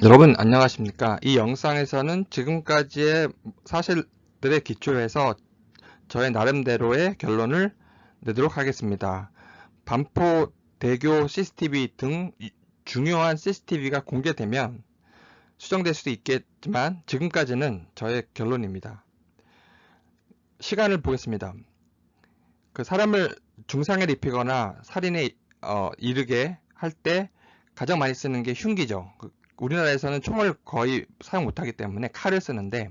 여러분 안녕하십니까? 이 영상에서는 지금까지의 사실들에 기초해서 저의 나름대로의 결론을 내도록 하겠습니다. 반포대교 CCTV 등 중요한 CCTV가 공개되면 수정될 수도 있겠지만 지금까지는 저의 결론입니다. 시간을 보겠습니다. 그 사람을 중상에 입히거나 살인에 이르게 할 때 가장 많이 쓰는 게 흉기죠. 우리나라에서는 총을 거의 사용 못하기 때문에 칼을 쓰는데,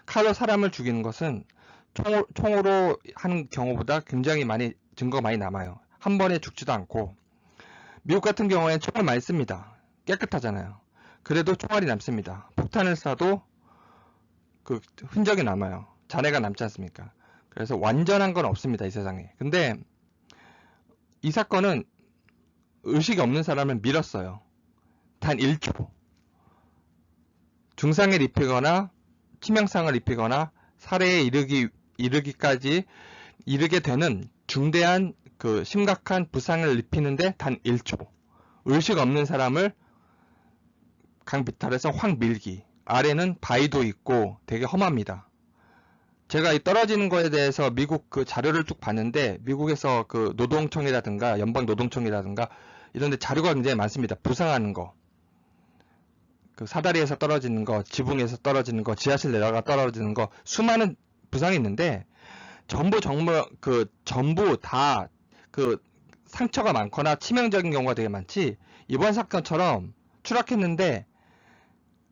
칼로 사람을 죽이는 것은 총으로 하는 경우보다 굉장히 많이 증거가 많이 남아요. 한 번에 죽지도 않고. 미국 같은 경우에는 총을 많이 씁니다. 깨끗하잖아요. 그래도 총알이 남습니다. 폭탄을 쏴도 그 흔적이 남아요. 잔해가 남지 않습니까? 그래서 완전한 건 없습니다, 이 세상에. 근데 이 사건은 의식이 없는 사람을 밀었어요. 단 1초. 중상을 입히거나 치명상을 입히거나 살해에 이르기까지 이르게 되는 중대한 그 심각한 부상을 입히는데 단 1초. 의식 없는 사람을 강비탈에서 확 밀기. 아래는 바위도 있고 되게 험합니다. 제가 이 떨어지는 거에 대해서 미국 그 자료를 쭉 봤는데, 미국에서 그 노동청이라든가 연방 노동청이라든가 이런 데 자료가 굉장히 많습니다. 부상하는 거. 그 사다리에서 떨어지는 거, 지붕에서 떨어지는 거, 지하실 내려가 떨어지는 거, 수많은 부상이 있는데 전부 다 그 상처가 많거나 치명적인 경우가 되게 많지, 이번 사건처럼 추락했는데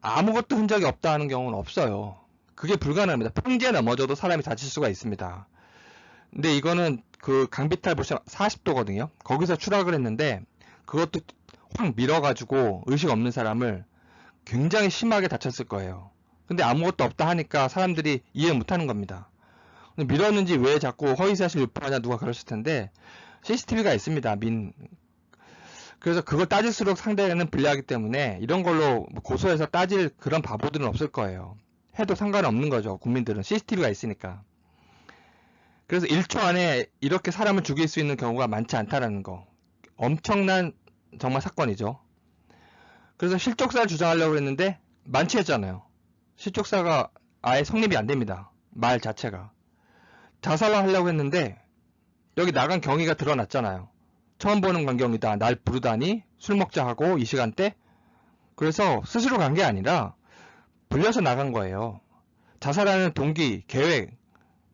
아무것도 흔적이 없다 하는 경우는 없어요. 그게 불가능합니다. 평지에 넘어져도 사람이 다칠 수가 있습니다. 근데 이거는 그 강비탈 보시면 40도거든요. 거기서 추락을 했는데 그것도 확 밀어가지고 의식 없는 사람을 굉장히 심하게 다쳤을 거예요. 근데 아무것도 없다 하니까 사람들이 이해 못하는 겁니다. 근데 밀었는지 왜 자꾸 허위사실 유포하냐 누가 그랬을 텐데, CCTV가 있습니다. 그래서 그걸 따질수록 상대는 불리하기 때문에 이런 걸로 고소해서 따질 그런 바보들은 없을 거예요. 해도 상관없는 거죠. 국민들은 CCTV가 있으니까. 그래서 1초 안에 이렇게 사람을 죽일 수 있는 경우가 많지 않다라는 거. 엄청난 정말 사건이죠. 그래서 실족사를 주장하려고 했는데 만취했잖아요. 실족사가 아예 성립이 안 됩니다. 말 자체가. 자살을 하려고 했는데 여기 나간 경위가 드러났잖아요. 처음 보는 광경이다. 날 부르다니 술 먹자 하고 이 시간대. 그래서 스스로 간 게 아니라 불려서 나간 거예요. 자살하는 동기, 계획,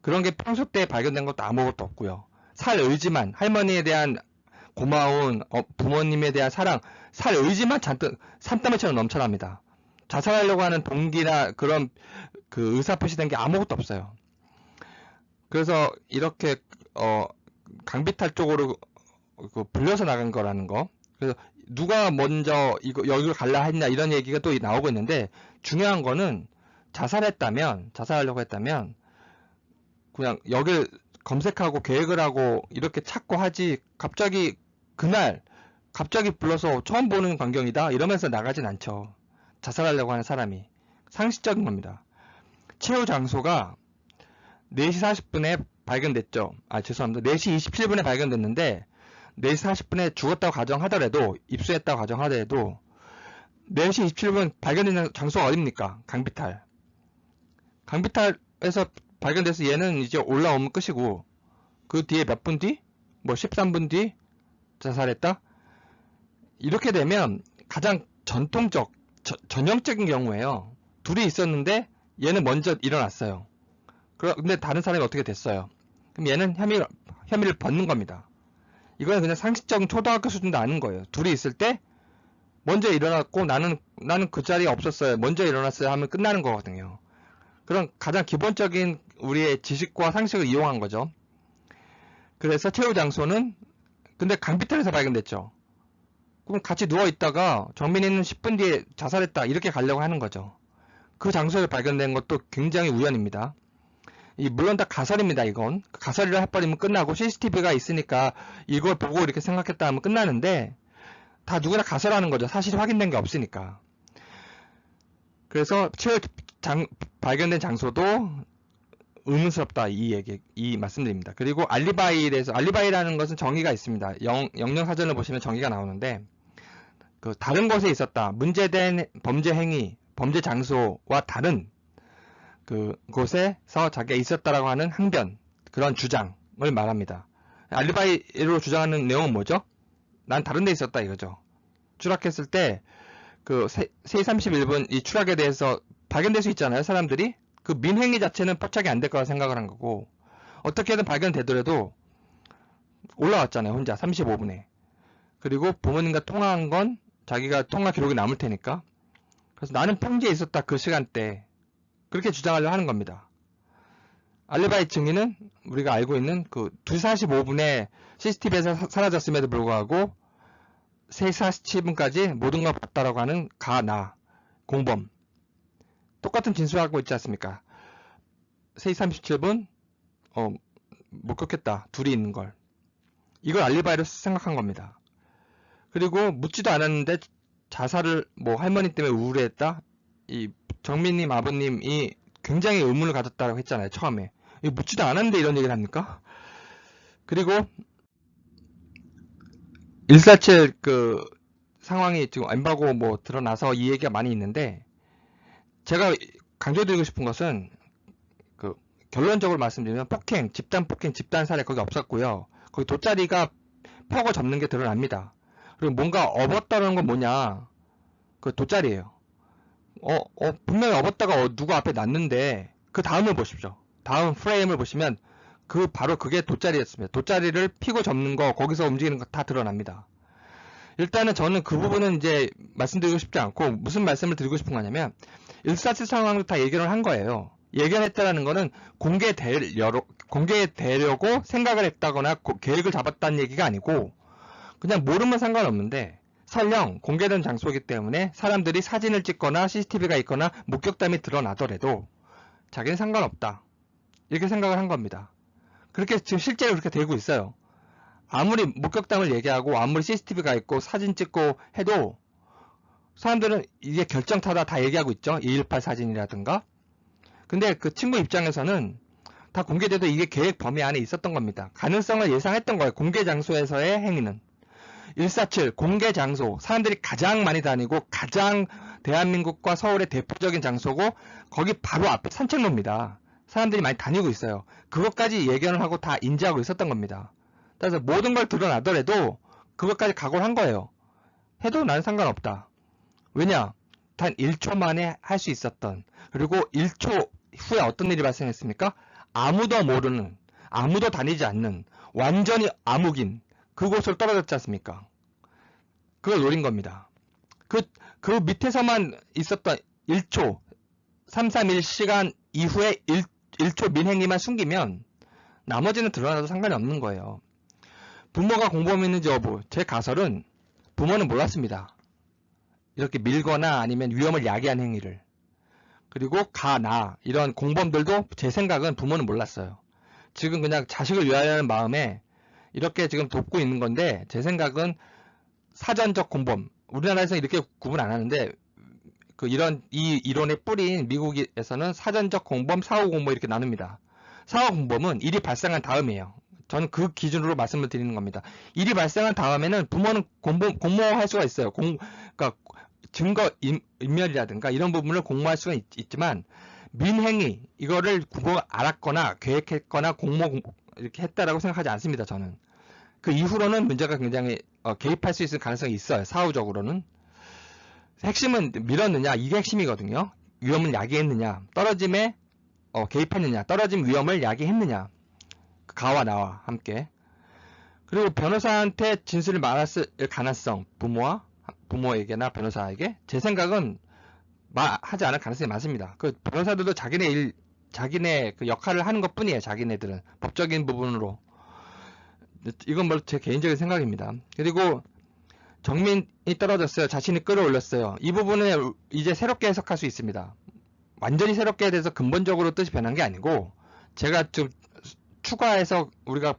그런 게 평소 때 발견된 것도 아무것도 없고요. 살 의지만, 할머니에 대한 고마운 부모님에 대한 사랑, 살 의지만 잔뜩 산더미처럼 넘쳐납니다. 자살하려고 하는 동기나 그런 그 의사 표시된 게 아무것도 없어요. 그래서 이렇게 강비탈 쪽으로 불려서 나간 거라는 거. 그래서 누가 먼저 여기로 갈라 했냐 이런 얘기가 또 나오고 있는데, 중요한 거는 자살하려고 했다면 그냥 여길 검색하고 계획을 하고 이렇게 찾고 하지, 갑자기 그날 갑자기 불러서 처음 보는 광경이다 이러면서 나가진 않죠. 자살하려고 하는 사람이. 상식적인 겁니다. 최후 장소가 4시 40분에 발견됐죠. 아, 죄송합니다. 4시 27분에 발견됐는데 4시 40분에 죽었다고 가정하더라도, 입수했다고 가정하더라도 4시 27분 발견된 장소가 어딥니까? 강비탈. 강비탈에서 발견돼서 얘는 이제 올라오면 끝이고, 그 뒤에 몇 분 뒤? 뭐 13분 뒤 자살했다? 이렇게 되면 가장 전형적인 경우에요. 둘이 있었는데 얘는 먼저 일어났어요. 근데 다른 사람이 어떻게 됐어요? 그럼 얘는 혐의를 벗는 겁니다. 이거는 그냥 상식적인 초등학교 수준도 아는 거예요. 둘이 있을 때 먼저 일어났고 나는 그 자리에 없었어요, 먼저 일어났어요 하면 끝나는 거거든요. 그런 가장 기본적인 우리의 지식과 상식을 이용한 거죠. 그래서 최후 장소는, 근데 강비탈에서 발견됐죠. 그럼 같이 누워있다가 정민이는 10분 뒤에 자살했다 이렇게 가려고 하는 거죠. 그 장소에 발견된 것도 굉장히 우연입니다. 물론 다 가설입니다. 이건 가설이라 해버리면 끝나고, CCTV가 있으니까 이걸 보고 이렇게 생각했다 하면 끝나는데, 다 누구나 가설하는 거죠. 사실이 확인된 게 없으니까. 그래서 발견된 장소도 의문스럽다, 이 말씀드립니다. 그리고 알리바이라는 것은 정의가 있습니다. 영영사전을 보시면 정의가 나오는데, 그 다른 곳에 있었다. 문제된 범죄 행위, 범죄 장소와 다른 그 곳에서 자기가 있었다라고 하는 항변, 그런 주장을 말합니다. 알리바이로 주장하는 내용은 뭐죠? 난 다른 데 있었다 이거죠. 추락했을 때 그 3시 31분 이 추락에 대해서 발견될 수 있잖아요. 사람들이. 그 민행위 자체는 포착이 안 될 거라 생각을 한 거고, 어떻게든 발견되더라도 올라왔잖아요. 혼자 35분에. 그리고 부모님과 통화한 건 자기가 통화 기록이 남을 테니까. 그래서 나는 평지에 있었다 그 시간대. 그렇게 주장하려고 하는 겁니다. 알리바이 증인은 우리가 알고 있는 그 2시 45분에 CCTV에서 사라졌음에도 불구하고 3시 47분까지 모든 걸 봤다라고 하는 가나 공범. 똑같은 진술하고 있지 않습니까? 3시 37분 목격했다. 둘이 있는 걸. 이걸 알리바이로 생각한 겁니다. 그리고 묻지도 않았는데 자살을 뭐 할머니 때문에 우울해했다. 이 정민님 아버님이 굉장히 의문을 가졌다고 했잖아요. 처음에. 묻지도 않았는데 이런 얘기를 합니까? 그리고 147 그 상황이 지금 엠바고 뭐 드러나서 이 얘기가 많이 있는데, 제가 강조드리고 싶은 것은 그 결론적으로 말씀드리면 폭행, 집단 폭행, 집단 살해 거기 없었고요. 거기 돗자리가 펴고 접는 게 드러납니다. 그리고 뭔가 업었다는 건 뭐냐? 그 돗자리예요. 분명히 업었다가 누구 앞에 놨는데 그 다음을 보십시오. 다음 프레임을 보시면 바로 그게 돗자리였습니다. 돗자리를 피고 접는 거, 거기서 움직이는 거 다 드러납니다. 일단은 저는 그 부분은 이제 말씀드리고 싶지 않고, 무슨 말씀을 드리고 싶은 거냐면 147 상황도 다 예견을 한 거예요. 예견했다라는 거는 공개되려고 생각을 했다거나 계획을 잡았다는 얘기가 아니고, 그냥 모르면 상관없는데 설령 공개된 장소이기 때문에 사람들이 사진을 찍거나 CCTV가 있거나 목격담이 드러나더라도 자기는 상관없다, 이렇게 생각을 한 겁니다. 그렇게 지금 실제로 그렇게 되고 있어요. 아무리 목격담을 얘기하고 아무리 CCTV가 있고 사진 찍고 해도 사람들은 이게 결정타다 다 얘기하고 있죠. 218 사진이라든가. 근데 그 친구 입장에서는 다 공개돼도 이게 계획 범위 안에 있었던 겁니다. 가능성을 예상했던 거예요. 공개 장소에서의 행위는. 147 공개 장소, 사람들이 가장 많이 다니고 가장 대한민국과 서울의 대표적인 장소고, 거기 바로 앞에 산책로입니다. 사람들이 많이 다니고 있어요. 그것까지 예견을 하고 다 인지하고 있었던 겁니다. 그래서 모든 걸 드러나더라도 그것까지 각오를 한 거예요. 해도 나는 상관없다. 왜냐? 단 1초 만에 할 수 있었던, 그리고 1초 후에 어떤 일이 발생했습니까? 아무도 모르는, 아무도 다니지 않는, 완전히 암흑인 그곳으로 떨어졌지 않습니까? 그걸 노린 겁니다. 그 밑에서만 있었던 1초, 331 시간 이후에 1초 민행위만 숨기면 나머지는 드러나도 상관이 없는 거예요. 부모가 공범했는지 여부, 제 가설은 부모는 몰랐습니다. 이렇게 밀거나 아니면 위험을 야기한 행위를. 그리고 이런 공범들도 제 생각은 부모는 몰랐어요. 지금 그냥 자식을 위하려는 마음에 이렇게 지금 돕고 있는 건데, 제 생각은 사전적 공범, 우리나라에서 이렇게 구분 안 하는데 이 이론의 뿌리인 미국에서는 사전적 공범, 사후 공범 이렇게 나눕니다. 사후 공범은 일이 발생한 다음이에요. 저는 그 기준으로 말씀을 드리는 겁니다. 일이 발생한 다음에는 부모는 공모할 수가 있어요. 그러니까 증거 인멸이라든가 이런 부분을 공모할 수가 있지만, 민행위 이거를 부모가 알았거나 계획했거나 이렇게 했다라고 생각하지 않습니다. 저는 그 이후로는 문제가 굉장히 개입할 수 있을 가능성이 있어요. 사후적으로는. 핵심은 밀었느냐, 이게 핵심이거든요. 위험을 야기했느냐, 떨어짐에 개입했느냐, 떨어짐 위험을 야기했느냐, 가와 나와 함께. 그리고 변호사한테 진술을 말했을 가능성, 부모에게나 변호사에게, 제 생각은 하지 않을 가능성이 많습니다. 그 변호사들도 자기네 그 역할을 하는 것 뿐이에요. 자기네들은 법적인 부분으로. 이건 뭐 제 개인적인 생각입니다. 그리고 정민이 떨어졌어요. 자신이 끌어올렸어요. 이 부분을 이제 새롭게 해석할 수 있습니다. 완전히 새롭게 대해서 근본적으로 뜻이 변한 게 아니고, 제가 좀 추가해서 우리가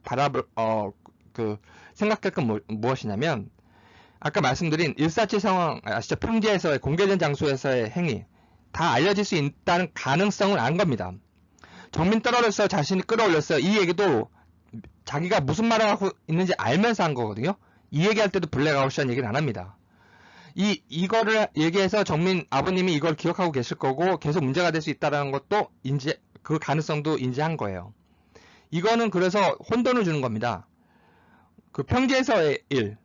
생각할 건 무엇이냐면, 아까 말씀드린 147 상황 아시죠? 평지에서의 공개된 장소에서의 행위 다 알려질 수 있다는 가능성을 안 겁니다. 정민 떨어졌어요. 자신이 끌어올렸어요. 이 얘기도 자기가 무슨 말을 하고 있는지 알면서 한 거거든요. 이 얘기할 때도 블랙아웃이라는 얘기는 안 합니다. 이거를 얘기해서 정민 아버님이 이걸 기억하고 계실 거고 계속 문제가 될 수 있다는 것도 그 가능성도 인지한 거예요. 이거는 그래서 혼돈을 주는 겁니다. 그 평지에서의 일,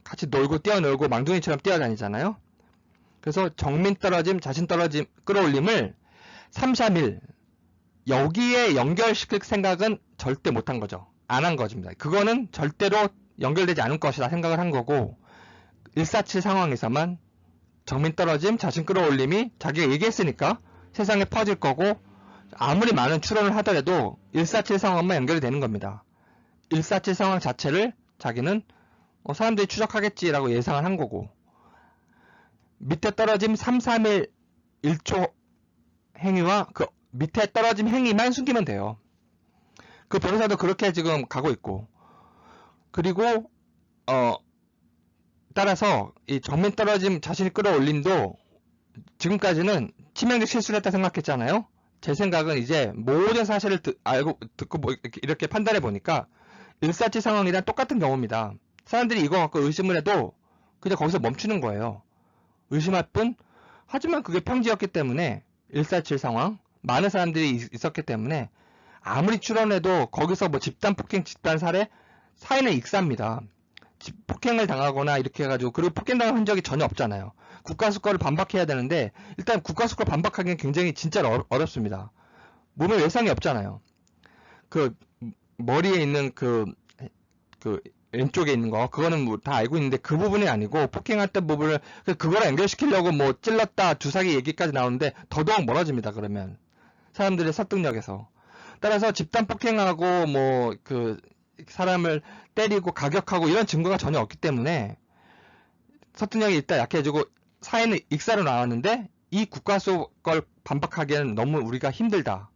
같이 놀고 뛰어놀고 망둥이처럼 뛰어다니잖아요. 그래서 정민 떨어짐, 자신 떨어짐, 끌어올림을 3, 3일 여기에 연결시킬 생각은 절대 못한 거죠. 안 한 거입니다. 그거는 절대로 연결되지 않을 것이다 생각을 한 거고 147 상황에서만 정민 떨어짐, 자신 끌어올림이 자기가 얘기했으니까 세상에 퍼질 거고 아무리 많은 추론을 하더라도 147 상황만 연결이 되는 겁니다. 147 상황 자체를 자기는 사람들이 추적하겠지라고 예상을 한 거고 밑에 떨어짐 3, 3일 1초 행위와 그 밑에 떨어짐 행위만 숨기면 돼요. 그 변호사도 그렇게 지금 가고 있고 그리고 따라서 이 정민 떨어짐 자신이 끌어올림도 지금까지는 치명적 실수를 했다 생각했잖아요. 제 생각은 이제 모든 사실을 듣고 이렇게 판단해 보니까 147 상황이랑 똑같은 경우입니다. 사람들이 이거 갖고 의심을 해도 그냥 거기서 멈추는 거예요. 의심할 뿐. 하지만 그게 평지였기 때문에 147 상황 많은 사람들이 있었기 때문에 아무리 추론해도 거기서 뭐 집단 폭행, 집단 살해 사인은 익사입니다. 폭행을 당하거나 이렇게 해가지고 그리고 폭행당한 흔적이 전혀 없잖아요. 국가수거를 반박해야 되는데 일단 국가수거 반박하기는 굉장히 진짜로 어렵습니다. 몸에 외상이 없잖아요. 그 머리에 있는 그 왼쪽에 있는 거 그거는 뭐 다 알고 있는데 그 부분이 아니고 폭행했던 부분을 그거랑 연결시키려고 뭐 찔렀다 주사기 얘기까지 나오는데 더더욱 멀어집니다. 그러면 사람들의 설득력에서 따라서 집단 폭행하고 뭐 그 사람을 때리고 가격하고 이런 증거가 전혀 없기 때문에 설득력이 일단 약해지고 사회는 익사로 나왔는데 이 국가수걸 반박하기에는 너무 우리가 힘들다.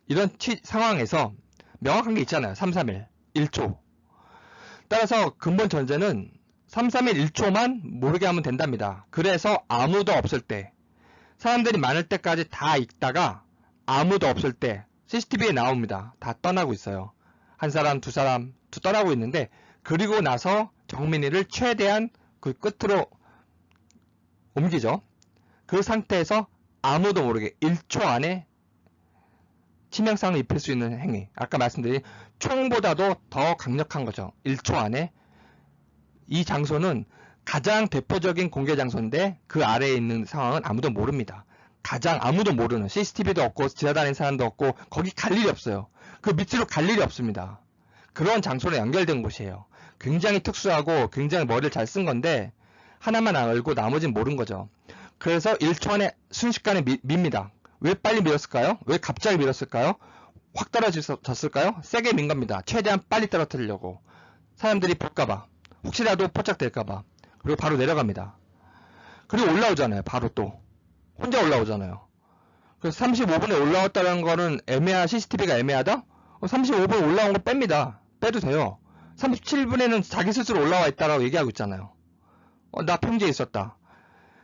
이런 상황에서 명확한 게 있잖아요. 331 1초. 따라서 근본 전제는 331 1초만 모르게 하면 된답니다. 그래서 아무도 없을 때 사람들이 많을 때까지 다 읽다가 아무도 없을 때 CCTV에 나옵니다. 다 떠나고 있어요. 한 사람, 두 사람 떠나고 있는데 그리고 나서 정민이를 최대한 그 끝으로 옮기죠. 그 상태에서 아무도 모르게 1초 안에 치명상을 입힐 수 있는 행위. 아까 말씀드린 총보다도 더 강력한 거죠. 1초 안에. 이 장소는 가장 대표적인 공개 장소인데 그 아래에 있는 상황은 아무도 모릅니다. 가장 아무도 모르는 CCTV도 없고 지나다니는 사람도 없고 거기 갈 일이 없어요. 그 밑으로 갈 일이 없습니다. 그런 장소로 연결된 곳이에요. 굉장히 특수하고 굉장히 머리를 잘 쓴 건데 하나만 알고 나머지는 모르는 거죠. 그래서 1초 안에 순식간에 밉니다. 왜 빨리 밀었을까요? 왜 갑자기 밀었을까요? 확 떨어졌을까요? 세게 민 겁니다. 최대한 빨리 떨어뜨리려고. 사람들이 볼까봐. 혹시라도 포착될까봐. 그리고 바로 내려갑니다. 그리고 올라오잖아요. 바로 또. 혼자 올라오잖아요. 그래서 35분에 올라왔다는 거는 CCTV가 애매하다? 35분 올라온 거 뺍니다. 빼도 돼요. 37분에는 자기 스스로 올라와 있다라고 얘기하고 있잖아요. 나 평지에 있었다.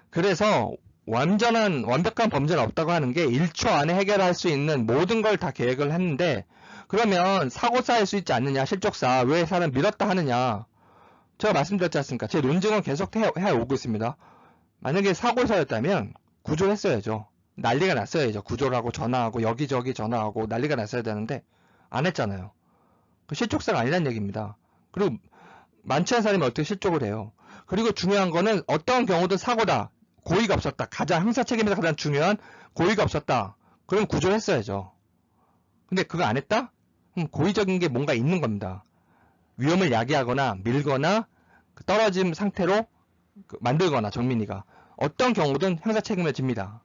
그래서 완벽한 범죄는 없다고 하는 게 1초 안에 해결할 수 있는 모든 걸 다 계획을 했는데 그러면 사고 쌓일 수 있지 않느냐 실족사 왜 사람 밀었다 하느냐 제가 말씀드렸지 않습니까? 제 논증은 계속 해오고 있습니다. 만약에 사고사였다면 구조를 했어야죠. 난리가 났어야죠. 구조를 하고 전화하고 여기저기 전화하고 난리가 났어야 되는데 안 했잖아요. 그 실족사가 아니란 얘기입니다. 그리고 많지 않은 사람이 어떻게 실족을 해요. 그리고 중요한 거는 어떤 경우도 사고다. 고의가 없었다. 가장 형사 책임에서 가장 중요한 고의가 없었다. 그럼 구조를 했어야죠. 근데 그거 안 했다? 고의적인 게 뭔가 있는 겁니다. 위험을 야기하거나 밀거나 떨어진 상태로 만들거나 정민이가 어떤 경우든 형사 책임을 집니다.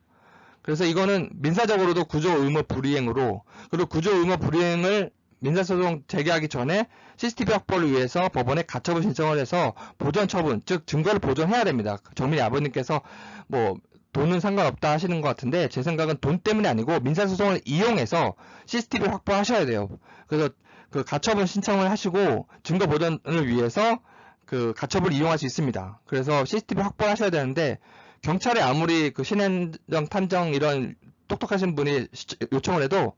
그래서 이거는 민사적으로도 구조 의무 불이행으로 그리고 구조 의무 불이행을 민사소송 제기하기 전에 CCTV 확보를 위해서 법원에 가처분 신청을 해서 보존 처분, 즉 증거를 보존해야 됩니다. 정민이 아버님께서 뭐 돈은 상관없다 하시는 것 같은데 제 생각은 돈 때문이 아니고 민사소송을 이용해서 CCTV 확보하셔야 돼요. 그래서 그 가처분 신청을 하시고 증거 보존을 위해서 그 가처분을 이용할 수 있습니다. 그래서 CCTV 확보를 하셔야 되는데 경찰에 아무리 그 신행정 탐정 이런 똑똑하신 분이 요청을 해도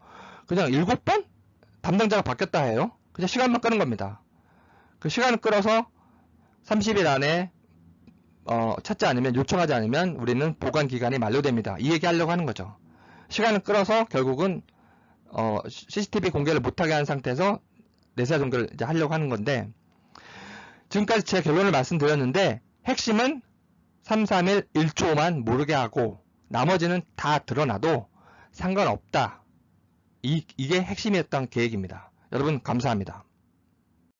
그냥 7번? 담당자가 바뀌었다 해요. 그냥 시간만 끄는 겁니다. 그 시간을 끌어서 30일 안에 찾지 않으면, 요청하지 않으면 우리는 보관 기간이 만료됩니다. 이 얘기 하려고 하는 거죠. 시간을 끌어서 결국은 CCTV 공개를 못하게 한 상태에서 내사 종결을 이제 하려고 하는 건데, 지금까지 제 결론을 말씀드렸는데 핵심은 331 1초만 모르게 하고 나머지는 다 드러나도 상관없다. 이게 핵심이었던 계획입니다. 여러분 감사합니다.